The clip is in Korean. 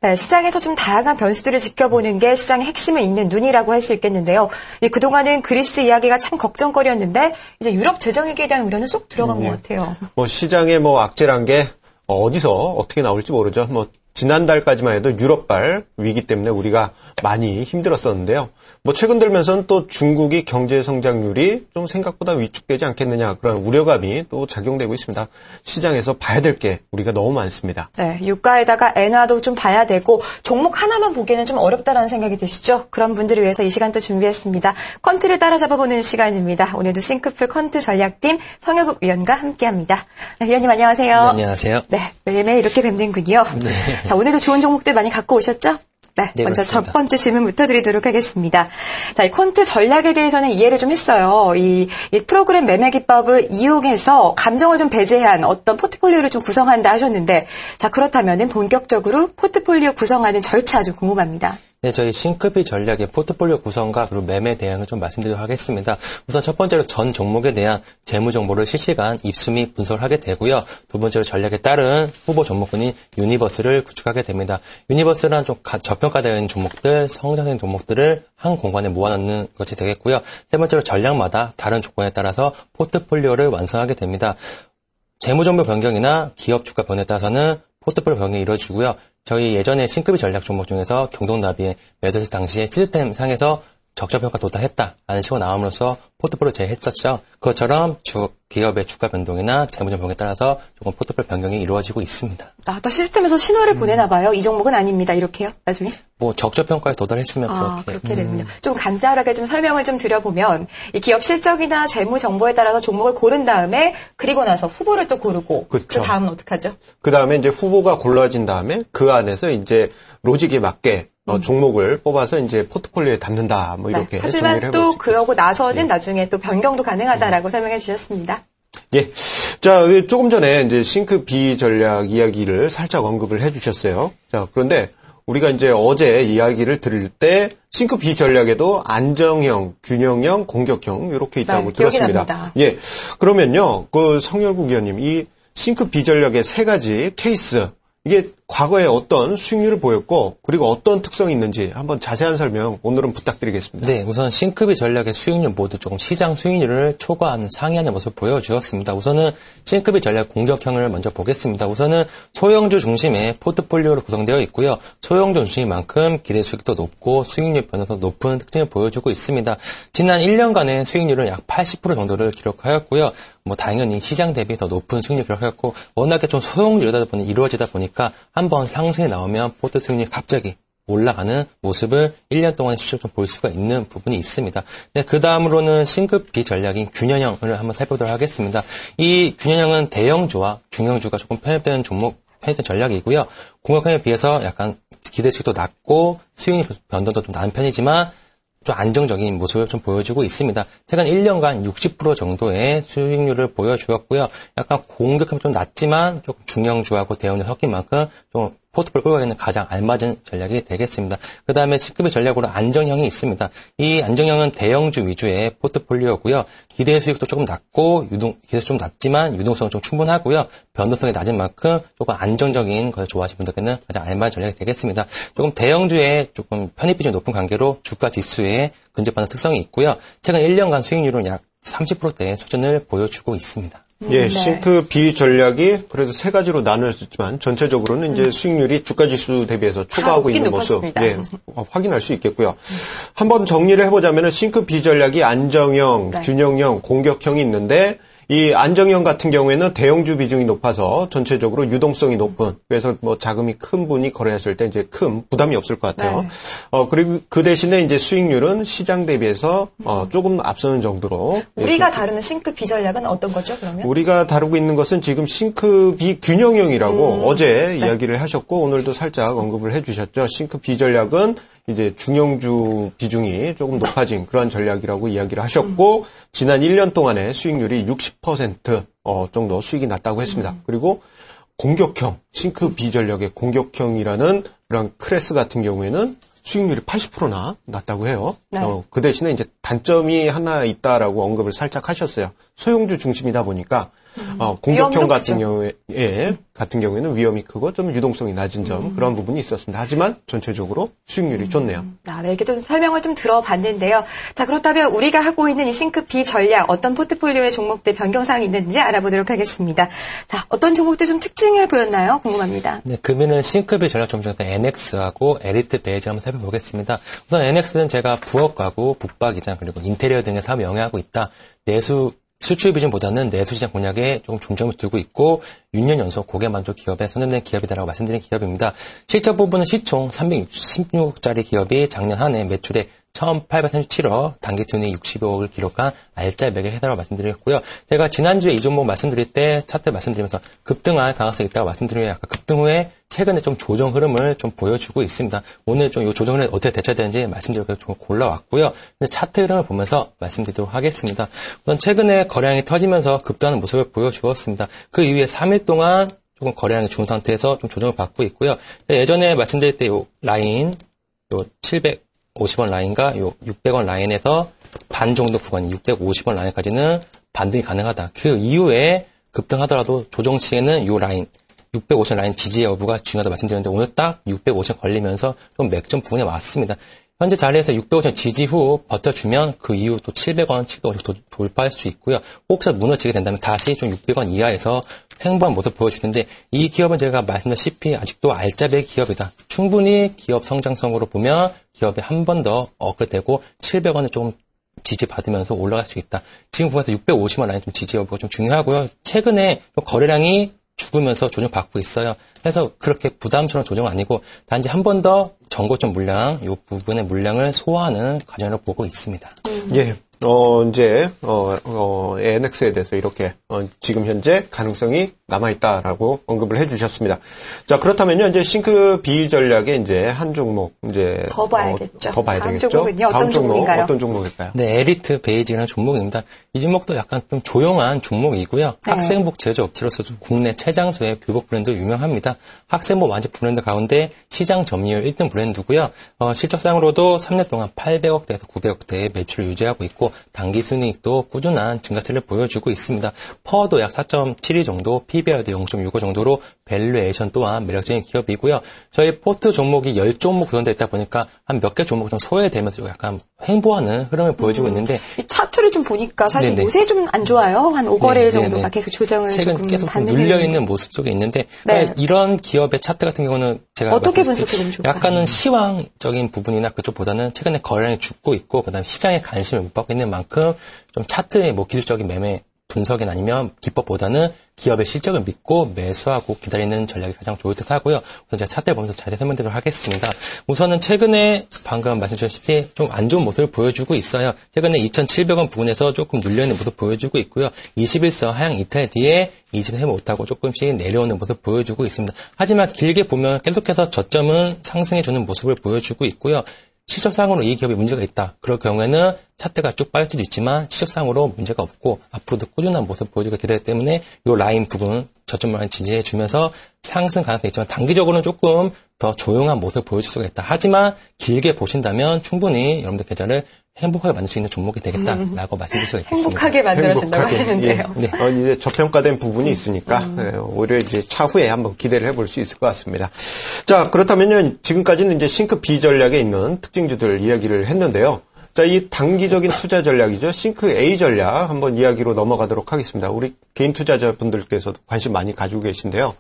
네, 시장에서 좀 다양한 변수들을 지켜보는 게 시장의 핵심을 잇는 눈이라고 할 수 있겠는데요. 그동안은 그리스 이야기가 참 걱정거리였는데 이제 유럽 재정위기에 대한 우려는 쏙 들어간 것 같아요. 시장에 악재란 게 어디서 어떻게 나올지 모르죠. 지난달까지만 해도 유럽발 위기 때문에 우리가 많이 힘들었었는데요. 최근 들면서는 또 중국이 경제 성장률이 좀 생각보다 위축되지 않겠느냐 그런 우려감이 또 작용되고 있습니다. 시장에서 봐야 될 게 우리가 너무 많습니다. 네, 유가에다가 엔화도 좀 봐야 되고 종목 하나만 보기에는 좀 어렵다라는 생각이 드시죠? 그런 분들을 위해서 이 시간 또 준비했습니다. 퀀트를 따라잡아보는 시간입니다. 오늘도 싱크풀 퀀트 전략팀 성여국 위원과 함께합니다. 네, 위원님 안녕하세요. 네, 안녕하세요. 네, 매일매일 이렇게 뵙는군요. 네. 자, 오늘도 좋은 종목들 많이 갖고 오셨죠? 네, 먼저 그렇습니다. 첫 번째 질문부터 드리도록 하겠습니다. 자, 이 퀀트 전략에 대해서는 이해를 좀 했어요. 이 프로그램 매매 기법을 이용해서 감정을 좀 배제한 어떤 포트폴리오를 좀 구성한다 하셨는데, 자, 그렇다면은 본격적으로 포트폴리오 구성하는 절차 좀 궁금합니다. 네, 저희 싱크비 전략의 포트폴리오 구성과 그리고 매매 대응을 좀 말씀드리도록 하겠습니다. 우선 첫 번째로 전 종목에 대한 재무 정보를 실시간 입수 및 분석을 하게 되고요. 두 번째로 전략에 따른 후보 종목군인 유니버스를 구축하게 됩니다. 유니버스란 좀 저평가되어 있는 종목들, 성장性종목들을 한 공간에 모아놓는 것이 되겠고요. 세 번째로 전략마다 다른 조건에 따라서 포트폴리오를 완성하게 됩니다. 재무 정보 변경이나 기업 주가 변화에 따라서는 포트폴리오 변경이 이루어지고요. 저희 예전에 싱크비 전략 종목 중에서 경동나비의 매도세 당시에 시스템 상에서 적자평가 도달했다라는 식으로 나옴으로써 포트폴리오 제외했었죠. 그것처럼 기업의 주가 변동이나 재무적 변경에 따라서 조금 포트폴리오 변경이 이루어지고 있습니다. 또 시스템에서 신호를 보내나 봐요. 이 종목은 아닙니다. 이렇게요? 나중에? 적자평가에 도달했으면 그렇게 되는군요. 좀 간단하게 좀 설명을 좀 드려보면 이 기업 실적이나 재무 정보에 따라서 종목을 고른 다음에 그리고 나서 후보를 또 고르고 그렇죠. 그 다음은 어떻게 하죠? 그 다음에 이제 후보가 골라진 다음에 그 안에서 이제 로직에 맞게 종목을 뽑아서 이제 포트폴리오에 담는다. 이렇게 네. 정리를 하지만 해볼 또 수 그러고 나서는 나중에 또 변경도 가능하다라고 설명해 주셨습니다. 예. 자, 조금 전에 이제 싱크비 전략 이야기를 살짝 언급을 해 주셨어요. 자, 그런데 우리가 이제 어제 이야기를 들을 때 싱크비 전략에도 안정형, 균형형, 공격형 이렇게 있다고 들었습니다. 납니다. 예. 그러면요. 성열국 위원님, 이 싱크비 전략의 세 가지 케이스 이게 과거에 어떤 수익률을 보였고 그리고 어떤 특성이 있는지 한번 자세한 설명 오늘은 부탁드리겠습니다. 네, 우선 싱크비 전략의 수익률 모두 조금 시장 수익률을 초과하는 상회하는 모습을 보여주었습니다. 우선은 싱크비 전략 공격형을 먼저 보겠습니다. 우선은 소형주 중심의 포트폴리오로 구성되어 있고요. 소형주 중심인 만큼 기대 수익도 높고 수익률 변화도 높은 특징을 보여주고 있습니다. 지난 1년간의 수익률은 약 80% 정도를 기록하였고요. 당연히 시장 대비 더 높은 수익률을 기록하였고 워낙에 좀 소형주이다 보니 이루어지다 보니까 한번 상승이 나오면 포트 수익률이 갑자기 올라가는 모습을 1년 동안의 수치를 좀 볼 수가 있는 부분이 있습니다. 네, 그 다음으로는 싱크비 전략인 균형형을 한번 살펴보도록 하겠습니다. 이 균형형은 대형주와 중형주가 조금 편입되는 전략이고요. 공격형에 비해서 약간 기대 수익도 낮고 수익률 변동도 좀 낮은 편이지만 좀 안정적인 모습을 좀 보여주고 있습니다. 최근 1년간 60% 정도의 수익률을 보여주었고요. 약간 공격형이 좀 낮지만 조금 중형주하고 대형주 섞인 만큼 좀 포트폴리오 끌고 가기에는 가장 알맞은 전략이 되겠습니다. 그 다음에 싱크비 전략으로 안정형이 있습니다. 이 안정형은 대형주 위주의 포트폴리오고요. 기대 수익도 조금 낮고 기대 좀 낮지만 유동성은 좀 충분하고요. 변동성이 낮은 만큼 조금 안정적인 것을 좋아하시는 분들께는 가장 알맞은 전략이 되겠습니다. 조금 대형주의 조금 편입 비중이 높은 관계로 주가 지수에 근접하는 특성이 있고요. 최근 1년간 수익률은 약 30%대의 수준을 보여주고 있습니다. 예, 싱크비 전략이 그래도 세 가지로 나누어졌지만 전체적으로는 이제 수익률이 주가 지수 대비해서 초과하고 있는 모습, 확인할 수 있겠고요. 한번 정리를 해보자면은 싱크비 전략이 안정형, 균형형, 공격형이 있는데 이 안정형 같은 경우에는 대형주 비중이 높아서 전체적으로 유동성이 높은, 그래서 자금이 큰 분이 거래했을 때 이제 큰 부담이 없을 것 같아요. 그리고 그 대신에 이제 수익률은 시장 대비해서 조금 앞서는 정도로. 우리가 다루는 싱크비 전략은 어떤 거죠, 그러면? 우리가 다루고 있는 것은 지금 싱크비 균형형이라고 어제 이야기를 하셨고 오늘도 살짝 언급을 해주셨죠. 싱크비 전략은 이제 중형주 비중이 조금 높아진 그런 전략이라고 이야기를 하셨고 지난 1년 동안의 수익률이 60% 정도 수익이 났다고 했습니다. 그리고 공격형, 싱크비 전략의 공격형이라는 그런 클래스 같은 경우에는 수익률이 80%나 났다고 해요. 그 대신에 이제 단점이 하나 있다라고 언급을 살짝 하셨어요. 소형주 중심이다 보니까 공격형 같은 경우에는 위험이 크고 좀 유동성이 낮은 점 그런 부분이 있었습니다. 하지만 전체적으로 수익률이 좋네요. 네, 이렇게 좀 설명을 좀 들어봤는데요. 자, 그렇다면 우리가 하고 있는 이 싱크비 전략 어떤 포트폴리오의 종목들 변경사항이 있는지 알아보도록 하겠습니다. 자, 어떤 종목들 좀 특징을 보였나요? 궁금합니다. 네, 금일은 싱크비 전략 종목 중에서 NX하고 에리트 베이지 한번 살펴보겠습니다. 우선 NX는 제가 부업 가구, 북박이장 그리고 인테리어 등의 사업에 영위하고 있다. 수출 비중보다는 내수 시장 공략에 조금 중점을 두고 있고 6년 연속 고객 만족 기업에 선정된 기업이다라고 말씀드린 기업입니다. 실적 부분은 시총 316억짜리 기업이 작년 한 해 매출에 1,837억, 단기 순이익 65억을 기록한 알짜배기 회사라고 말씀드렸고요. 제가 지난주에 이 종목 말씀드릴 때 차트 말씀드리면서 급등할 가능성이 있다고 말씀드리면 약간 급등 후에 최근에 좀 조정 흐름을 좀 보여주고 있습니다. 오늘 좀 이 조정 흐름을 어떻게 대처해야 되는지 말씀드리고 좀 골라왔고요. 차트 흐름을 보면서 말씀드리도록 하겠습니다. 우선 최근에 거래량이 터지면서 급등하는 모습을 보여주었습니다. 그 이후에 3일 동안 조금 거래량이 준 상태에서 좀 조정을 받고 있고요. 예전에 말씀드릴 때 요 라인, 요 750원 라인과 요 600원 라인에서 반 정도 구간이 650원 라인까지는 반등이 가능하다. 그 이후에 급등하더라도 조정 시에는 요 라인 650원 라인 지지 여부가 중요하다고 말씀드렸는데 오늘 딱 650원 걸리면서 좀 맥점 부분에 왔습니다. 현재 자리에서 650원 지지 후 버텨주면 그 이후 또 700원, 700원 돌파할 수 있고요. 혹시 무너지게 된다면 다시 좀 600원 이하에서 횡보한 모습 보여주는데 이 기업은 제가 말씀드렸다시피 아직도 알짜배기 기업이다. 충분히 기업 성장성으로 보면 기업이 한 번 더 업그레이드되고 700원을 좀 지지받으면서 올라갈 수 있다. 지금 부분에서 650원 라인 좀 지지 여부가 좀 중요하고요. 최근에 거래량이 죽으면서 조정받고 있어요. 그래서 그렇게 부담스러운 조정은 아니고 단지 한 번 더 정고점 물량, 이 부분의 물량을 소화하는 과정을 보고 있습니다. 예. 이제, NX에 대해서 이렇게, 지금 현재 가능성이 남아있다라고 언급을 해주셨습니다. 자, 그렇다면요, 이제 싱크비 전략의 이제 한 종목, 이제. 더 봐야겠죠. 더 봐야 다음 되겠죠. 종목은요, 어떤 종목인가요? 어떤 종목일까요? 네, 에리트 베이지라는 종목입니다. 이 종목도 약간 좀 조용한 종목이고요. 네. 학생복 제조업체로서 좀 국내 최장수의 교복 브랜드 유명합니다. 학생복 완전 브랜드 가운데 시장 점유율 1등 브랜드고요. 실적상으로도 3년 동안 800억대에서 900억대의 매출을 유지하고 있고 단기 순이익도 꾸준한 증가세를 보여주고 있습니다. 퍼도 약 4.72 정도, PBR도 0.65 정도로 밸류에이션 또한 매력적인 기업이고요. 저희 포트 종목이 10종목 구성되어 있다 보니까 한 몇 개 종목이 좀 소외되면서 약간 횡보하는 흐름을 보여주고 있는데 이 차트를 좀 보니까 사실 네네. 요새 좀 안 좋아요. 한 5거래일 정도가 계속 조정을 최근 계속 눌려있는 모습 속에 있는데 이런 기업의 차트 같은 경우는 제가 어떻게 분석해보면 좋을까요? 약간은 시황적인 부분이나 그쪽보다는 최근에 거래량이 죽고 있고 그다음에 시장에 관심을 못 받고 있는 만큼 좀 차트의 뭐 기술적인 매매 분석이나 아니면 기법보다는 기업의 실적을 믿고 매수하고 기다리는 전략이 가장 좋을 듯 하고요. 우선 제가 차트를 보면서 자세히 설명드리도록 하겠습니다. 우선은 최근에 방금 말씀드렸다시피 좀 안 좋은 모습을 보여주고 있어요. 최근에 2,700원 부근에서 조금 눌려있는 모습 보여주고 있고요. 21선 하향 이탈 뒤에 이진해 못하고 조금씩 내려오는 모습 보여주고 있습니다. 하지만 길게 보면 계속해서 저점은 상승해주는 모습을 보여주고 있고요. 실적상으로 이 기업에 문제가 있다. 그럴 경우에는 차트가 쭉 빠질 수도 있지만 실적상으로 문제가 없고 앞으로도 꾸준한 모습 보여주게 되기 때문에 이 라인 부분 저점 라인 지지해 주면서 상승 가능성이 있지만 단기적으로는 조금 더 조용한 모습을 보여줄 수가 있다. 하지만 길게 보신다면 충분히 여러분들 계좌를 행복하게 만들 수 있는 종목이 되겠다라고 말씀드릴 수가 있겠습니다. 행복하게 만들어준다고 하시는데요. 예. 이제 저평가된 부분이 있으니까 오히려 이제 차후에 한번 기대를 해볼 수 있을 것 같습니다. 자, 그렇다면요, 지금까지는 이제 싱크비 전략에 있는 특징주들 이야기를 했는데요. 자, 이 단기적인 투자 전략이죠. 싱크 A 전략 한번 이야기로 넘어가도록 하겠습니다. 우리 개인 투자자분들께서도 관심 많이 가지고 계신데요.